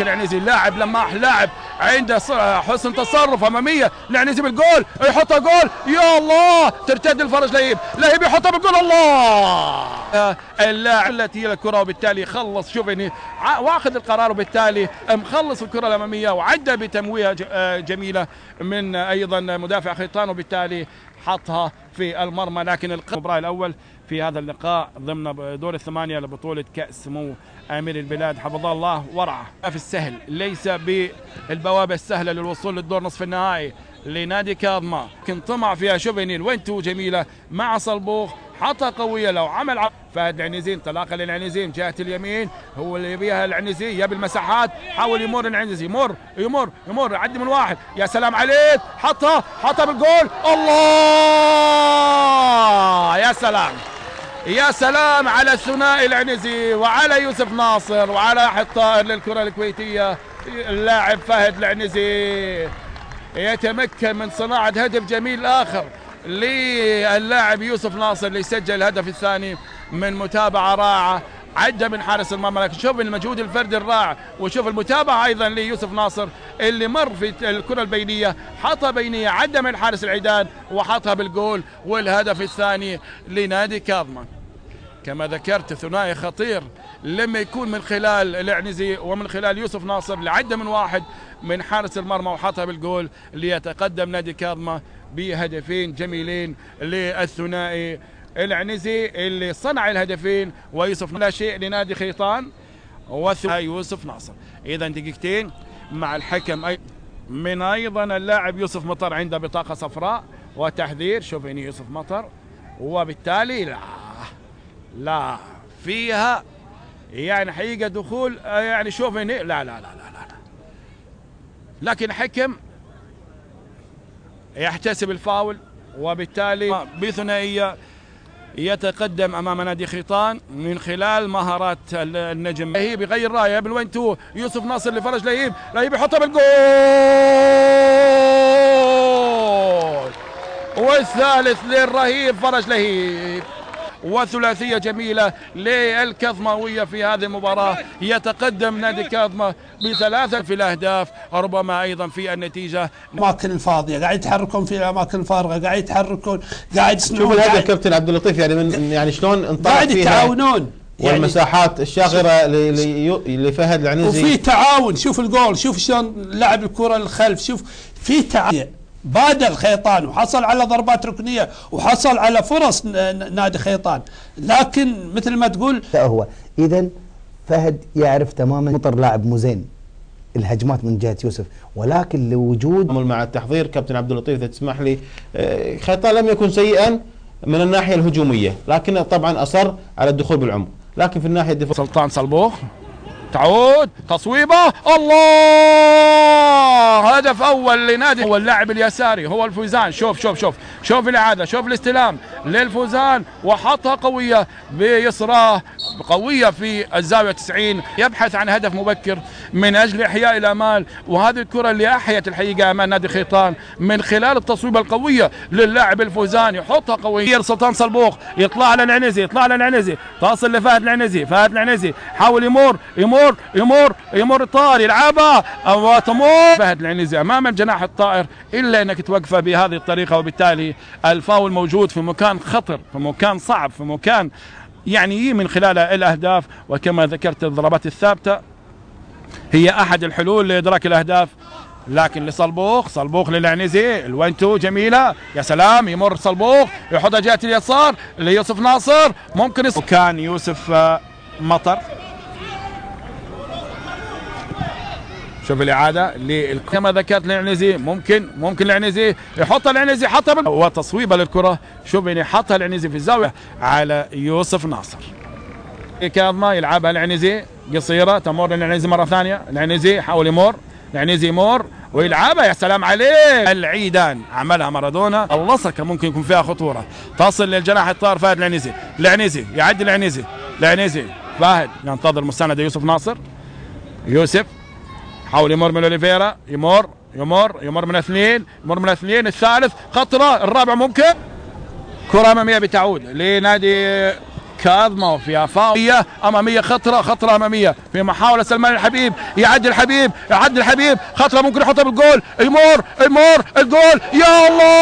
العنزي لاعب لماح، لاعب عنده حسن تصرف اماميه. العنزي بالجول يحطها جول، يا الله ترتد الفرج لهيب، لهيب يحطها بالجول، الله اللاعب التي الى الكره وبالتالي خلص. شوف يعني واخذ القرار وبالتالي مخلص الكره الاماميه وعدى بتمويه جميله من ايضا مدافع خيطان وبالتالي حطها في المرمى. لكن المباراة الأول في هذا اللقاء ضمن دور الثمانية لبطولة كأس سمو أمير البلاد حفظه الله ورعه. في السهل ليس بالبوابة السهلة للوصول للدور نصف النهائي لنادي كاظمة، لكن طمع فيها شوفينيل وينتو جميلة مع صلبوخ، حطها قوية لو عمل فهد العنزي. انطلاقه للعنزي من جهة اليمين، هو اللي يبيها العنزي، يبي المساحات، حاول يمر العنزي، يمر يمر يمر، يعدي من واحد، يا سلام عليك، حطها بالجول، الله يا سلام يا سلام على الثنائي العنزي وعلى يوسف ناصر وعلى أحد طائر للكرة الكويتية. اللاعب فهد العنزي يتمكن من صناعة هدف جميل آخر للاعب يوسف ناصر اللي سجل الهدف الثاني من متابعة رائعة، عدى من حارس المرمى. لكن شوف المجهود الفردي الرائع وشوف المتابعة أيضا ليوسف ناصر اللي مر في الكرة البينية، حطها بينية، عدى من حارس العيدان وحطها بالجول، والهدف الثاني لنادي كاظمة. كما ذكرت ثنائي خطير لما يكون من خلال العنزي ومن خلال يوسف ناصر اللي عدى من واحد من حارس المرمى وحطها بالجول، ليتقدم نادي كاظمة بهدفين جميلين للثنائي العنزي اللي صنع الهدفين ويوسف. لا شيء لنادي خيطان ويوسف ناصر. اذا دقيقتين مع الحكم من ايضا اللاعب يوسف مطر عنده بطاقه صفراء وتحذير. شوف هنا يوسف مطر وبالتالي لا فيها يعني حقيقه دخول يعني شوف هنا لا لكن حكم يحتسب الفاول وبالتالي بثنائيه يتقدم امام نادي خيطان من خلال مهارات النجم. لهيب يغير رايه بالوين تو، يوسف ناصر لفرج لهيب، لهيب يحطها بالجول، والثالث للرهيب فرج لهيب. وثلاثيه جميله للكظماويه في هذه المباراه. يتقدم نادي كاظمه بثلاثه في الاهداف، ربما ايضا في النتيجه. الاماكن الفاضيه قاعد يتحركون في الاماكن الفارغه، قاعد يتحركون، قاعد يصنعون. شوف الهدف كابتن عبد اللطيف يعني من يعني شلون انطلق قاعد يتعاونون والمساحات الشاغره لفهد العنزي، وفي تعاون. شوف الجول، شوف شلون لعب الكره للخلف، شوف في تعاون. بادر خيطان وحصل على ضربات ركنيه وحصل على فرص نادي خيطان، لكن مثل ما تقول هو اذا فهد يعرف تماما مطر لاعب مو زين الهجمات من جهه يوسف، ولكن لوجود مع التحضير كابتن عبد اللطيف اذا تسمح لي، خيطان لم يكن سيئا من الناحيه الهجوميه، لكن طبعا اصر على الدخول بالعمق، لكن في الناحيه الدفاعيه سلطان صلبوخ تعود تصويبه، الله هدف اول لنادي. هو اللاعب اليساري هو الفوزان. شوف الاعاده، شوف الاستلام للفوزان وحطها قويه بيسراه قويه في الزاويه 90. يبحث عن هدف مبكر من اجل احياء الامال، وهذه الكره اللي احيت الحقيقه امام نادي خيطان من خلال التصويبه القويه للاعب الفوزان، يحطها قويه. سلطان صلبوخ يطلع على العنزي، تصل لفهد العنزي، فهد العنزي حاول يمر طار يلعبها او تمر فهد العنزي امام الجناح الطائر، الا انك توقفه بهذه الطريقه، وبالتالي الفاول موجود في مكان خطر، في مكان صعب، في مكان يعني من خلال الاهداف. وكما ذكرت الضربات الثابته هي احد الحلول لادراك الاهداف، لكن صلبوخ للعنزي، الوين تو جميله، يا سلام، يمر صلبوخ يحطها جهه اليسار ليوسف ناصر، ممكن وكان يوسف مطر. شوف الاعاده كما ذكرت للعنزي، ممكن العنزي يحطها، حطها وتصويبه للكره. شوف يعني حطها العنزي في الزاويه على يوسف ناصر. كاظمه يلعبها العنزي قصيره، تمر للعنزي مره ثانيه، العنزي حاول يمر ويلعبها، يا سلام عليه. العيدان عملها مارادونا، اللصقه ممكن يكون فيها خطوره، تصل للجناح الطائر فهد العنزي يعدي العنزي فهد ينتظر مسانده يوسف ناصر، يوسف حاول يمر من اوليفيرا، يمر من اثنين، الثالث خطره، الرابع ممكن. كره اماميه بتعود لنادي كاظمه وفيها فاوليه اماميه، خطره اماميه في محاوله سلمان الحبيب، يعدي الحبيب خطره ممكن يحطها بالجول، يمر الجول، يا الله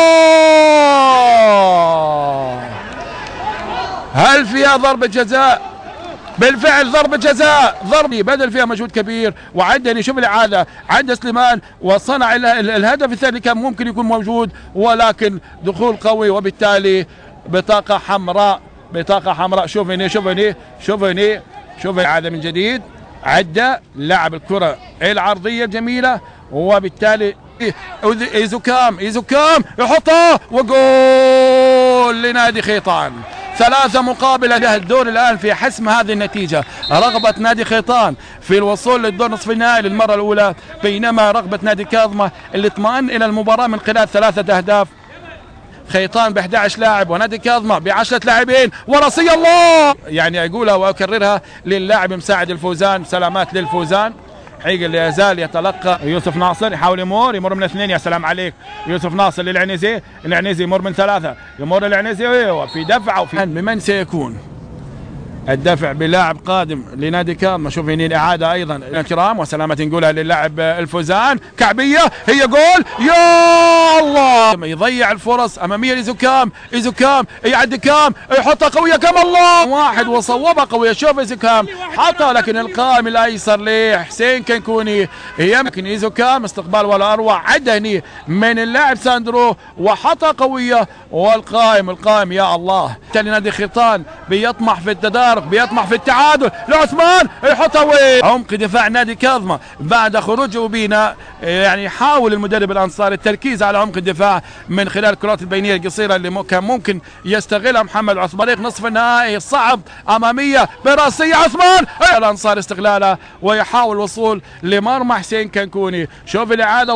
هل فيها ضربه جزاء؟ بالفعل ضربة جزاء، بذل فيها مجهود كبير وعدني شوف الإعادة، عدى سليمان وصنع الهدف الثاني كان ممكن يكون موجود، ولكن دخول قوي وبالتالي بطاقة حمراء. شوفني إعادة من جديد، عدى لعب الكرة العرضية الجميلة وبالتالي إيزوكام يحطها وجول لنادي خيطان. 3 مقابل الدور الآن في حسم هذه النتيجة. رغبة نادي خيطان في الوصول للدور نصف النهائي للمرة الأولى، بينما رغبة نادي كاظمة اللي اطمأن إلى المباراة من خلال 3 أهداف. خيطان ب11 لاعب ونادي كاظمة ب10 لاعبين، ورصي الله يعني أقولها وأكررها للاعب مساعد الفوزان، سلامات للفوزان. حقيقة اللي يزال يتلقى يوسف ناصر، يحاول يمر من 2، يا سلام عليك يوسف ناصر للعنزي، العنزي يمر من 3، يمر العنزي وفي دفع بمن سيكون الدفع بلاعب قادم لنادي كاظمة. شوف هنا الإعادة أيضا الكرام وسلامة نقولها للاعب الفوزان، كعبية هي جول، يا الله يضيع الفرص أمامية إيزوكام يعدي كام، يحطها قوية كم، الله واحد وصوبها قوية. شوف إيزوكام حطها لكن القائم الأيسر لحسين كنكوني، لكن إيزوكام استقبال ولا أروع، عدني من اللاعب ساندرو وحطها قوية، والقائم يا الله. تالي نادي خيطان بيطمح في التدارك، بيطمح في التعادل لعثمان، يحطها وين. عمق دفاع نادي كاظمة بعد خروج أوبينا، يعني يحاول المدرب الأنصاري التركيز على عمق الدفاع من خلال الكرات البينية القصيرة اللي كان ممكن يستغلها محمد عثمان. نصف النهائي صعب أمامية براسية عثمان، الأنصار استغلالها ويحاول الوصول لمرمى حسين كنكوني. شوف الإعادة